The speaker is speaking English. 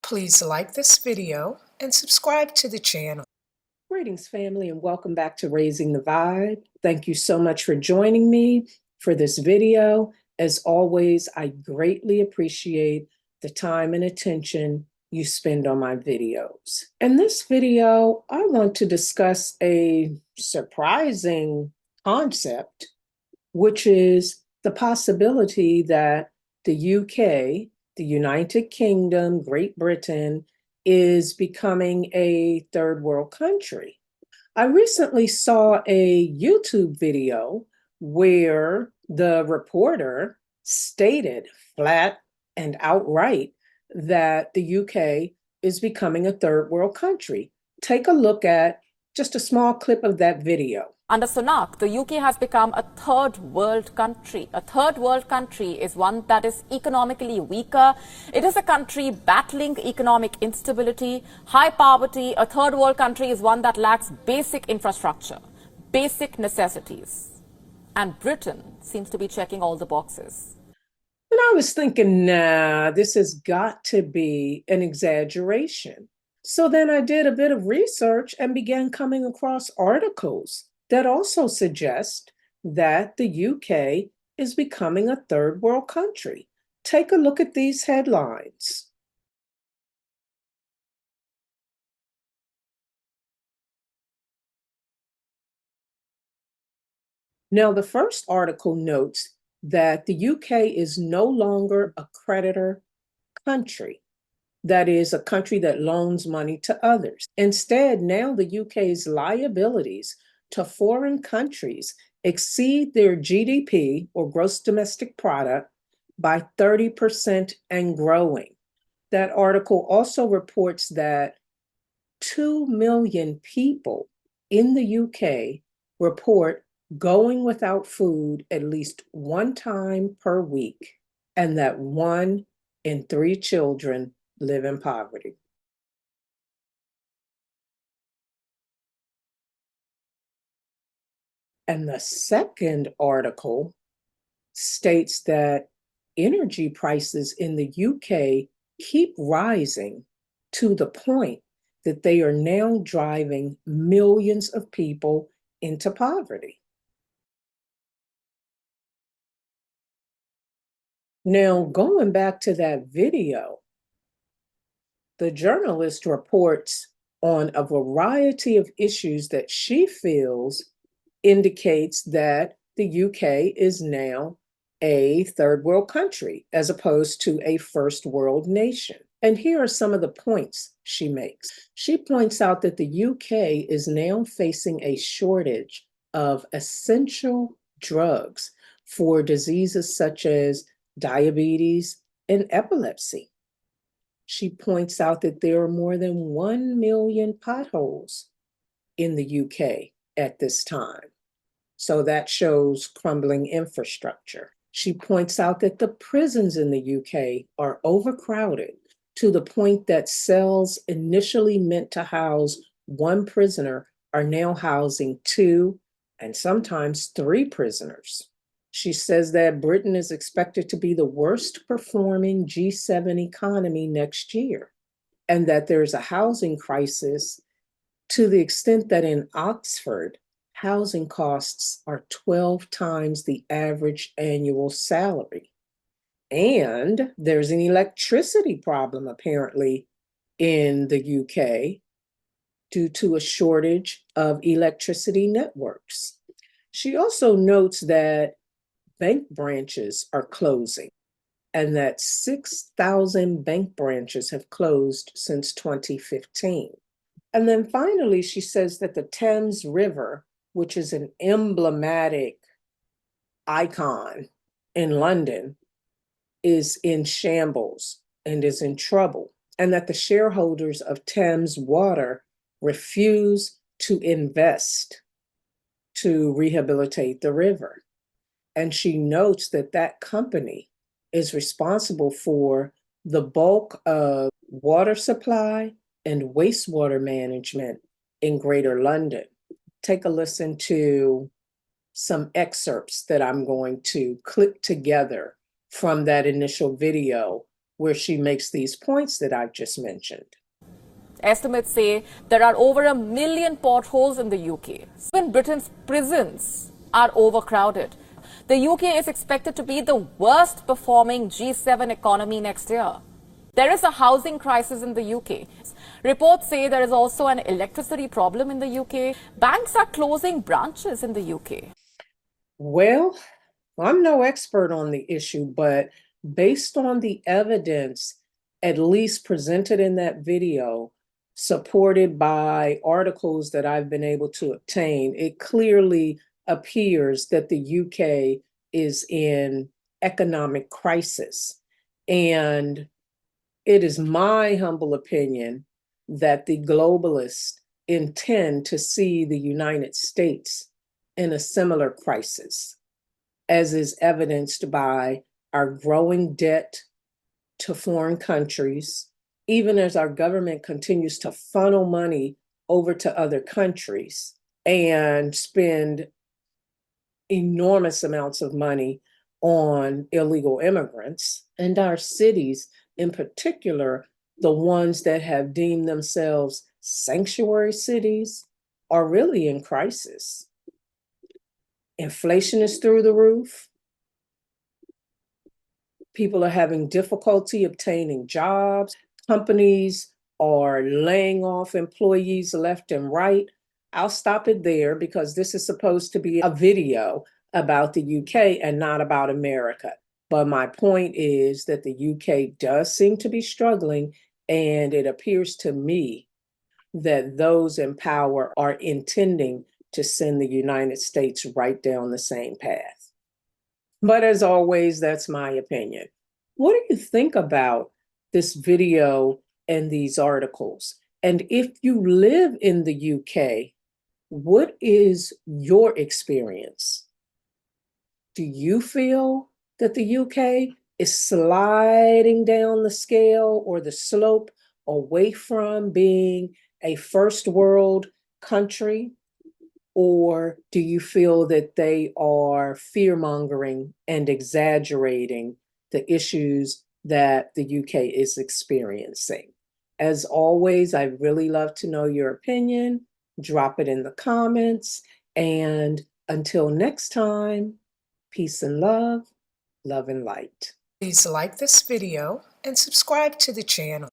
Please like this video and subscribe to the channel. Greetings, family, and welcome back to Raising the Vibe. Thank you so much for joining me for this video. As always, I greatly appreciate the time and attention you spend on my videos. In this video, I want to discuss a surprising concept, which is the possibility that the UK, the United Kingdom, Great Britain, is becoming a third world country. I recently saw a YouTube video where the reporter stated flat and outright that the UK is becoming a third world country. Take a look at just a small clip of that video. Under Sunak, the UK has become a third world country. A third world country is one that is economically weaker. It is a country battling economic instability, high poverty. A third world country is one that lacks basic infrastructure, basic necessities. And Britain seems to be checking all the boxes. And I was thinking, nah, this has got to be an exaggeration. So then I did a bit of research and began coming across articles that also suggest that the UK is becoming a third world country. Take a look at these headlines. Now, the first article notes that the UK is no longer a creditor country. That is, a country that loans money to others. Instead, now the UK's liabilities to foreign countries exceed their GDP, or gross domestic product, by 30% and growing. That article also reports that 2 million people in the UK report going without food at least one time per week, and that 1 in 3 children live in poverty. And the second article states that energy prices in the UK keep rising to the point that they are now driving millions of people into poverty. Now, going back to that video, the journalist reports on a variety of issues that she feels indicates that the UK is now a third world country as opposed to a first world nation. And here are some of the points she makes. She points out that the UK is now facing a shortage of essential drugs for diseases such as diabetes and epilepsy. She points out that there are more than 1 million potholes in the UK at this time. So that shows crumbling infrastructure. She points out that the prisons in the UK are overcrowded to the point that cells initially meant to house 1 prisoner are now housing 2 and sometimes 3 prisoners. She says that Britain is expected to be the worst performing G7 economy next year, and that there's a housing crisis to the extent that in Oxford, housing costs are 12 times the average annual salary. And there's an electricity problem, apparently, in the UK due to a shortage of electricity networks. She also notes that bank branches are closing and that 6,000 bank branches have closed since 2015. And then finally, she says that the Thames River, which is an emblematic icon in London, is in shambles and is in trouble, and that the shareholders of Thames Water refuse to invest to rehabilitate the river. And she notes that that company is responsible for the bulk of water supply and wastewater management in Greater London. Take a listen to some excerpts that I'm going to clip together from that initial video where she makes these points that I've just mentioned. Estimates say there are over 1 million potholes in the UK. Even Britain's prisons are overcrowded. The UK is expected to be the worst performing G7 economy next year. There is a housing crisis in the UK. Reports say there is also an electricity problem in the UK. Banks are closing branches in the UK. Well, I'm no expert on the issue, but based on the evidence, at least presented in that video, supported by articles that I've been able to obtain, it clearly appears that the UK is in economic crisis. And it is my humble opinion that the globalists intend to see the United States in a similar crisis, as is evidenced by our growing debt to foreign countries, even as our government continues to funnel money over to other countries and spend enormous amounts of money on illegal immigrants, and our cities in particular, the ones that have deemed themselves sanctuary cities, are really in crisis. Inflation is through the roof. People are having difficulty obtaining jobs. Companies are laying off employees left and right. I'll stop it there because this is supposed to be a video about the UK and not about America. But my point is that the UK does seem to be struggling, and it appears to me that those in power are intending to send the United States right down the same path. But as always, that's my opinion. What do you think about this video and these articles? And if you live in the UK, what is your experience? Do you feel that the UK is sliding down the scale or the slope away from being a first world country? Or do you feel that they are fear-mongering and exaggerating the issues that the UK is experiencing? As always, I'd really love to know your opinion. Drop it in the comments. And until next time, peace and love and light. Please like this video and subscribe to the channel.